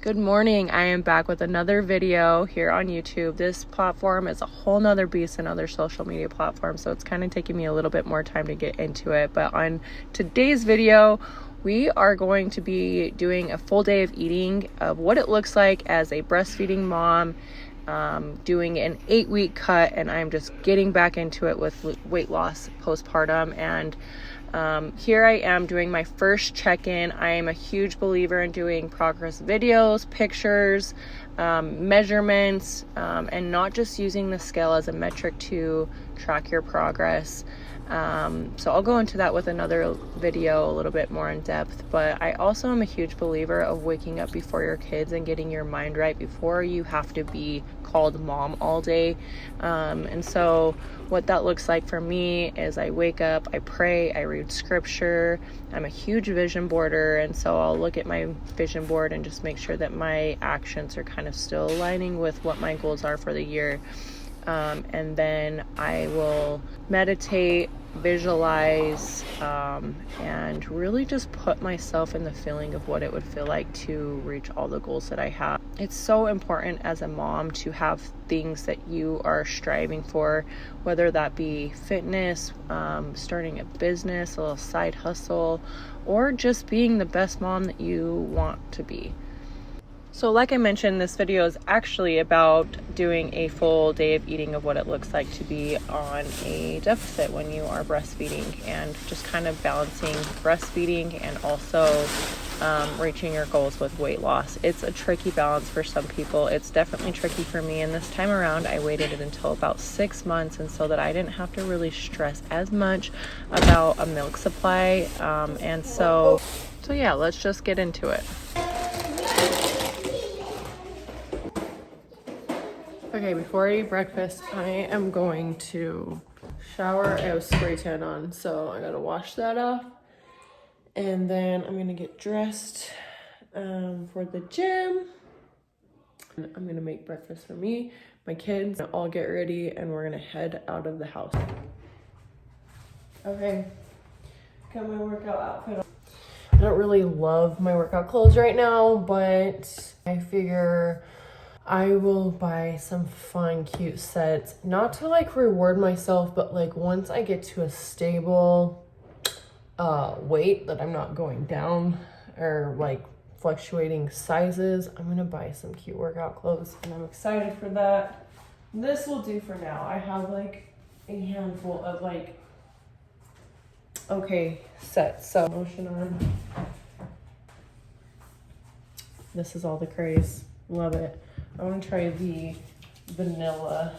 Good morning. I am back with another video here on YouTube. This platform is a whole nother beast than other social media platforms, so it's kind of taking me a little bit more time to get into it. But on today's video, we are going to be doing a full day of eating of what it looks like as a breastfeeding mom, doing an 8-week cut, and I'm just getting back into it with weight loss postpartum. And here I am doing my first check-in. I am a huge believer in doing progress videos, pictures, measurements, and not just using the scale as a metric to track your progress. So I'll go into that with another video a little bit more in depth, but I also am a huge believer of waking up before your kids and getting your mind right before you have to be called mom all day. And so what that looks like for me is I wake up, I pray, I read scripture. I'm a huge vision boarder, and so I'll look at my vision board and just make sure that my actions are kind of still aligning with what my goals are for the year. And then I will meditate, visualize, and really just put myself in the feeling of what it would feel like to reach all the goals that I have. It's so important as a mom to have things that you are striving for, whether that be fitness, starting a business, a little side hustle, or just being the best mom that you want to be. So like I mentioned, this video is actually about doing a full day of eating of what it looks like to be on a deficit when you are breastfeeding, and just kind of balancing breastfeeding and also reaching your goals with weight loss. It's a tricky balance for some people. It's definitely tricky for me, and this time around I waited until about 6 months, and so that I didn't have to really stress as much about a milk supply. And so yeah, let's just get into it. Okay, before I eat breakfast, I am going to shower. I have spray tan on, so I gotta wash that off. And then I'm gonna get dressed for the gym. And I'm gonna make breakfast for me, my kids, all get ready, and we're gonna head out of the house. Okay, got my workout outfit on. I don't really love my workout clothes right now, but I figure I will buy some fun, cute sets, not to like reward myself, but like once I get to a stable weight that I'm not going down or like fluctuating sizes, I'm gonna buy some cute workout clothes, and I'm excited for that. This will do for now. I have like a handful of like sets. So lotion on. This is all the craze. Love it. I want to try the vanilla.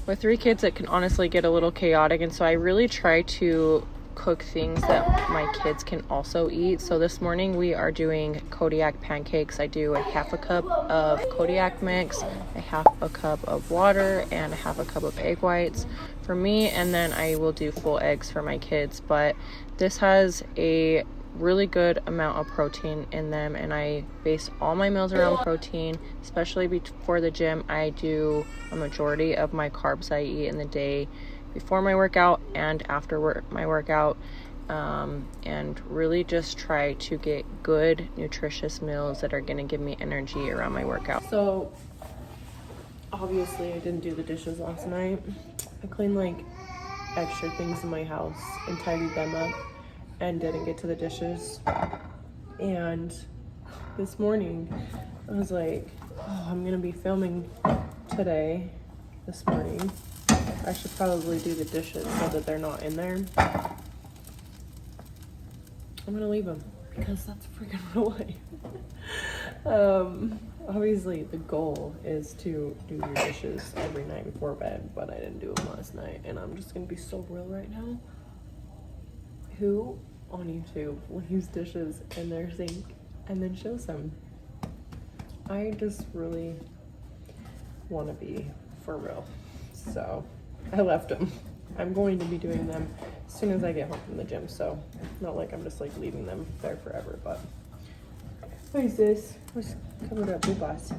With 3 kids, it can honestly get a little chaotic, and so I really try to cook things that my kids can also eat. So this morning we are doing Kodiak pancakes. I do a half a cup of Kodiak mix, a half a cup of water, and a half a cup of egg whites for me, and then I will do full eggs for my kids. But this has a really good amount of protein in them, and I base all my meals around protein, especially before the gym. I do a majority of my carbs I eat in the day before my workout and after my workout, and really just try to get good nutritious meals that are going to give me energy around my workout. So obviously I didn't do the dishes last night. I cleaned like extra things in my house and tidied them up and didn't get to the dishes. And this morning I was like, oh, I'm gonna be filming today, this morning. I should probably do the dishes so that they're not in there. I'm gonna leave them. because that's freaking real life. Obviously the goal is to do your dishes every night before bed, but I didn't do them last night, and I'm just gonna be so real right now. Who on YouTube leaves dishes in their sink and then shows them? I just really want to be for real, so I left them. I'm going to be doing them as soon as I get home from the gym, so not like I'm just like leaving them there forever. But what is this? What's covered up, big boss?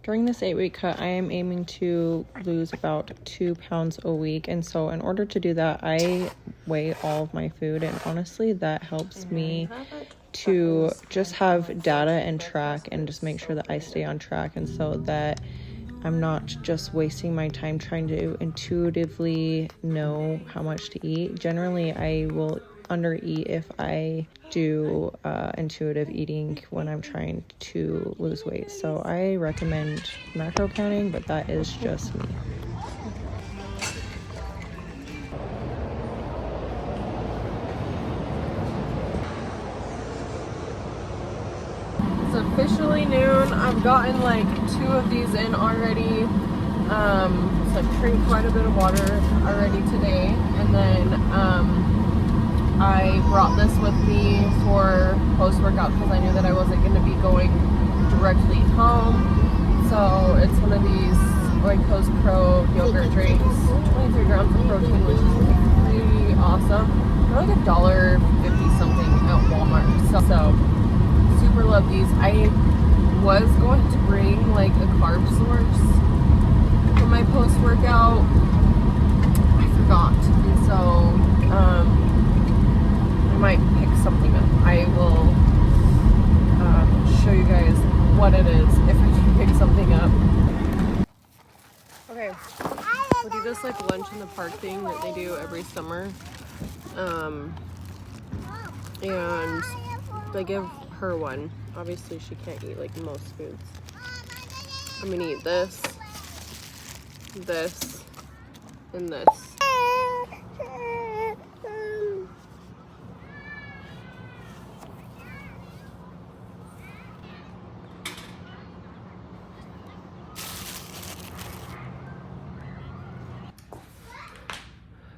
During this 8-week cut, I am aiming to lose about 2 pounds a week, and so in order to do that, I weigh all of my food, and honestly that helps me to just have data and track and just make sure that I stay on track, and so that I'm not just wasting my time trying to intuitively know how much to eat. Generally, I will undereat if I do intuitive eating when I'm trying to lose weight. So I recommend macro counting, but that is just me. It's officially noon. I've gotten like 2 of these in already. So I've drank quite a bit of water already today, and then I brought this with me for post-workout because I knew that I wasn't going to be going directly home. So it's one of these Oikos Pro yogurt drinks, 23 grams of protein, which is pretty awesome. They're like $1.50 something at Walmart. So super love these. I was going to bring like a carb source for my post-workout. I forgot, and so I might pick something up. I will show you guys what it is if I can pick something up. Okay, we'll do this like lunch in the park thing that they do every summer, and they give her one. Obviously she can't eat like most foods. I'm gonna eat this, this, and this.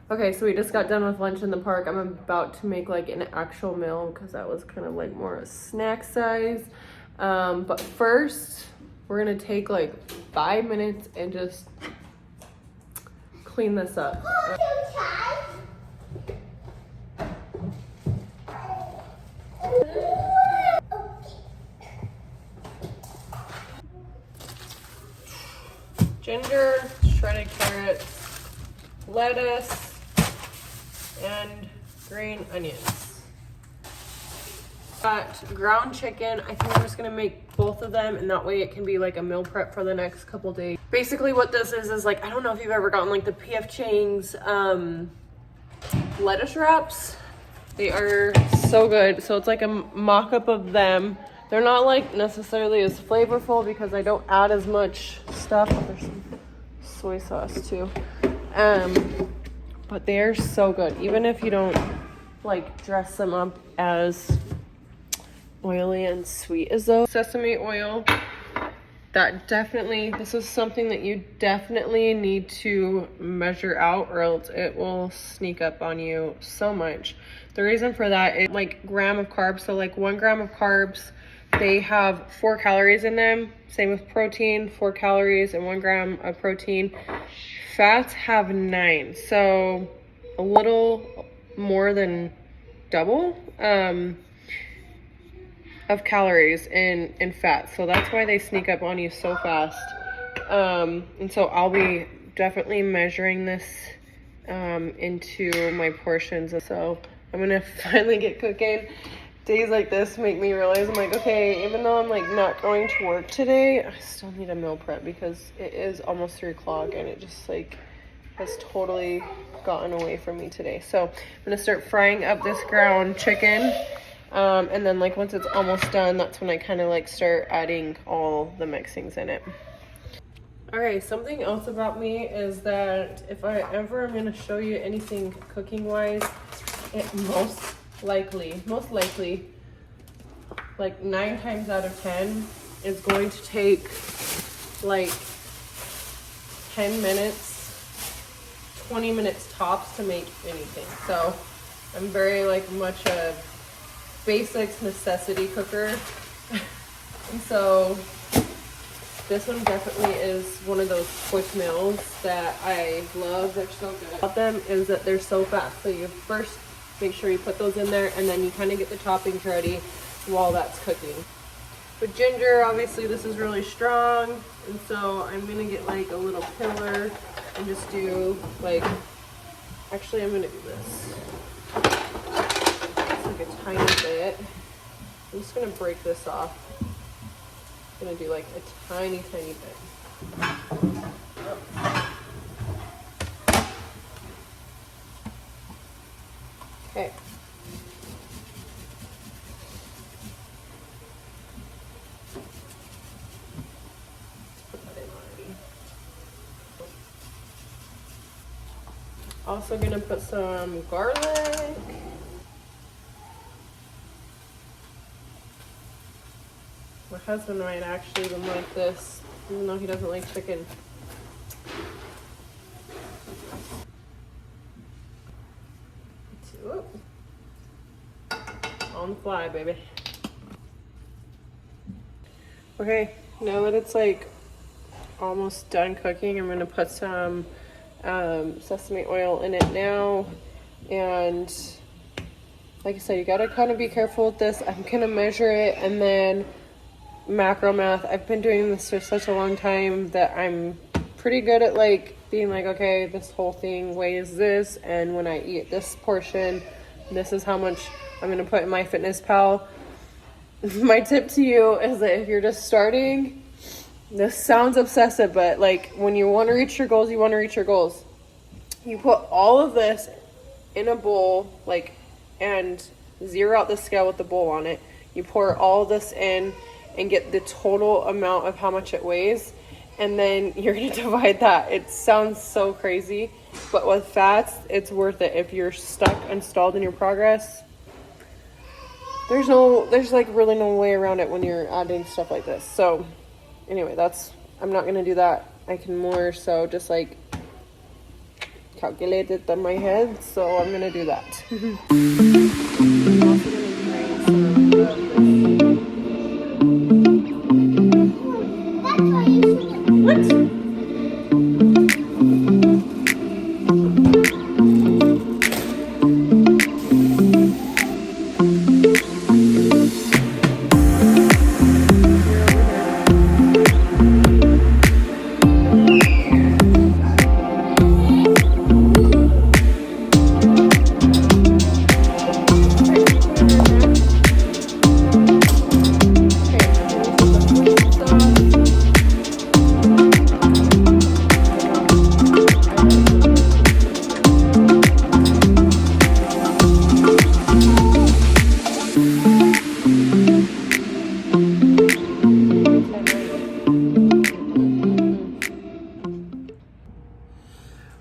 Okay, so we just got done with lunch in the park. I'm about to make like an actual meal because that was kind of like more a snack size. But first, we're gonna take like 5 minutes and just clean this up. Ginger, shredded carrots, lettuce, and green onions. Got ground chicken. I think I'm just gonna make both of them, and that way it can be like a meal prep for the next couple days. Basically what this is like, I don't know if you've ever gotten like the P.F. Chang's lettuce wraps. They are so good. So it's like a mock-up of them. They're not like necessarily as flavorful because I don't add as much stuff. There's some soy sauce too. But they're so good. Even if you don't like dress them up as oily and sweet as those. Sesame oil. That definitely, this is something that you definitely need to measure out or else it will sneak up on you so much. The reason for that is like gram of carbs. So like 1 gram of carbs, they have 4 calories in them. Same with protein, 4 calories and 1 gram of protein. Fats have 9, so a little more than double of calories in fat. So that's why they sneak up on you so fast. And so I'll be definitely measuring this into my portions. So I'm gonna finally get cooking. Days like this make me realize I'm like, okay, even though I'm like not going to work today, I still need a meal prep because it is almost 3 o'clock and it just like has totally gotten away from me today. So I'm gonna start frying up this ground chicken. And then like once it's almost done, that's when I kind of like start adding all the mixings in it. Okay, something else about me is that if I ever am gonna show you anything cooking wise, it most most likely, like 9 times out of 10 is going to take like 10 minutes, 20 minutes tops to make anything. So I'm very like much a basics necessity cooker. And so this one definitely is one of those quick meals that I love. They're so good. About them is that they're so fast. So you first make sure you put those in there, and then you kind of get the toppings ready while that's cooking. With ginger, obviously this is really strong, and so I'm gonna get like a little pillar and just do like, actually I'm gonna do this. It's like a tiny bit. I'm just gonna break this off. I'm gonna do like a tiny bit. Okay. Put that in already. Also gonna put some garlic. My husband might actually even like this, even though he doesn't like chicken. On the fly, baby. Okay, now that it's like almost done cooking, I'm gonna put some sesame oil in it now. And like I said, you gotta kind of be careful with this. I'm gonna measure it, and then macro math. I've been doing this for such a long time that I'm pretty good at like being like, okay, this whole thing weighs this, and when I eat this portion, this is how much I'm gonna put in MyFitnessPal. My tip to you is that if you're just starting, this sounds obsessive, but like when you want to reach your goals, you put all of this in a bowl, like, and zero out the scale with the bowl on it. You pour all this in and get the total amount of how much it weighs, and then you're gonna divide that. It sounds so crazy, but with fats, it's worth it. If you're stuck and stalled in your progress, there's like really no way around it when you're adding stuff like this. So anyway, I'm not gonna do that. I can more so just like calculate it in my head, so I'm gonna do that. I'm also gonna drain some of this. What?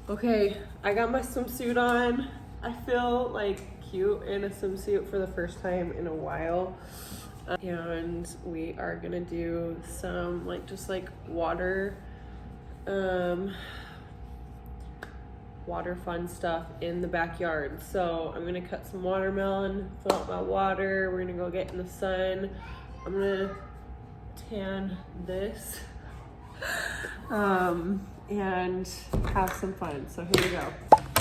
Okay, I got my swimsuit on. I feel like cute in a swimsuit for the first time in a while. And we are gonna do some just water fun stuff in the backyard. So I'm gonna cut some watermelon, fill up my water. We're gonna go get in the sun. I'm gonna tan this. And have some fun. So here we go.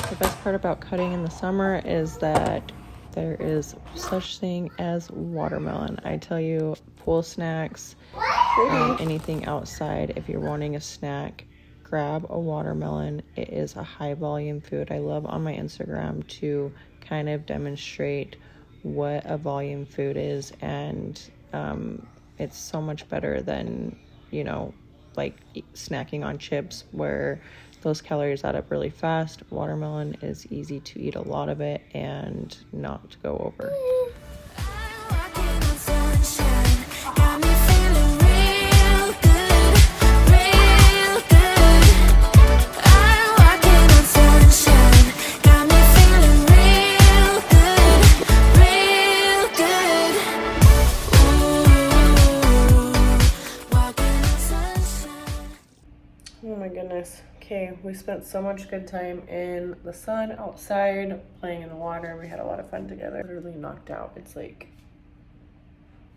The best part about cutting in the summer is that there is such thing as watermelon. I tell you, pool snacks, anything outside, if you're wanting a snack, grab a watermelon. It is a high volume food. I love on my Instagram to kind of demonstrate what a volume food is, and it's so much better than, like snacking on chips, where those calories add up really fast. Watermelon is easy to eat a lot of it and not to go over. guys. Okay, we spent so much good time in the sun, outside, playing in the water. We had a lot of fun together. Literally knocked out. It's like,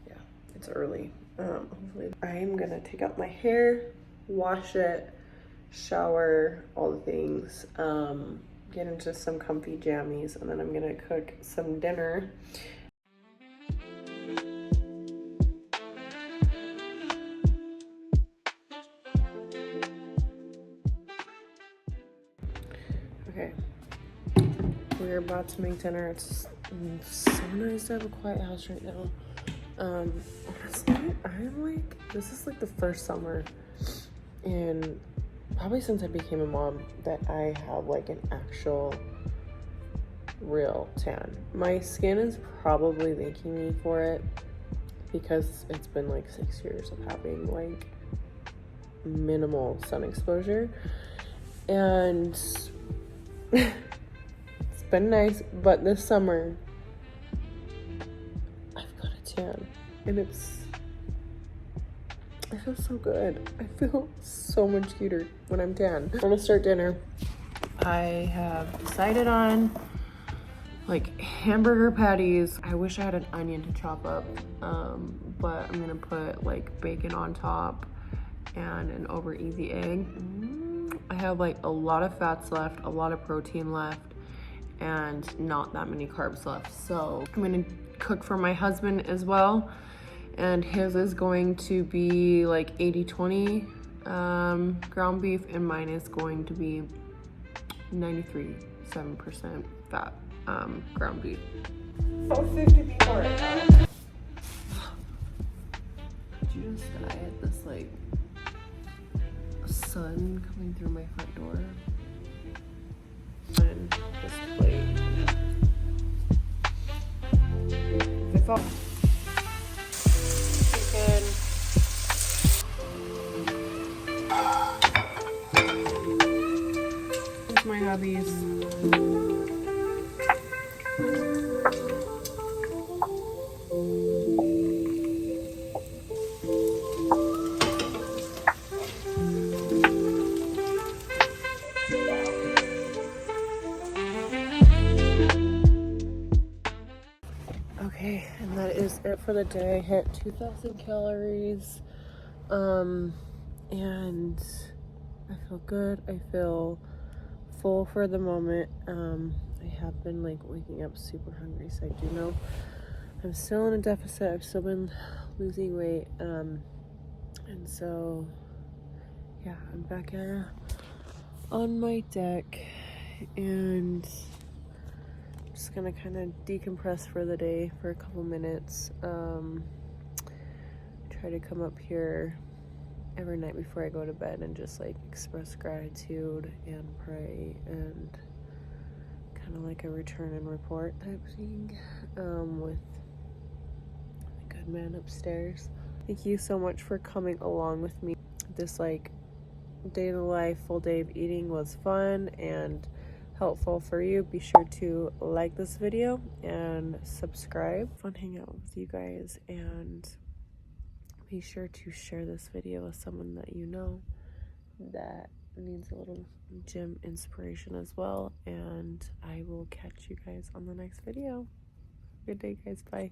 yeah, it's early. Hopefully I'm gonna take out my hair, wash it, shower, all the things, get into some comfy jammies, and then I'm gonna cook some dinner. Okay, we're about to make dinner. It's so nice to have a quiet house right now. Honestly, I'm like, this is like the first summer in probably since I became a mom that I have like an actual real tan. My skin is probably thanking me for it because it's been like 6 years of having like minimal sun exposure, and it's been nice, but this summer I've got a tan and I feel so good. I feel so much cuter when I'm tan. I'm gonna start dinner. I have decided on like hamburger patties. I wish I had an onion to chop up, but I'm gonna put like bacon on top and an over easy egg. I have like a lot of fats left, a lot of protein left, and not that many carbs left. So I'm gonna cook for my husband as well, and his is going to be like 80-20 ground beef, and mine is going to be 93.7% fat ground beef. Oh, 50 people right now. Did you just die at this like sun coming through my front door? And this plate. I thought chicken. Here's my hubbies. Okay, and that is it for the day. I hit 2,000 calories, and I feel good. I feel full for the moment. I have been like waking up super hungry, so I do know I'm still in a deficit. I've still been losing weight, and so yeah, I'm back on my deck, and just gonna kind of decompress for the day for a couple minutes. Try to come up here every night before I go to bed and just like express gratitude and pray, and kind of like a return and report type thing with the good man upstairs. Thank you so much for coming along with me. This like day in the life, full day of eating was fun and helpful for you. Be sure to like this video and subscribe. Fun hanging out with you guys, and be sure to share this video with someone that you know that needs a little gym inspiration as well. And I will catch you guys on the next video. Good day, guys. Bye.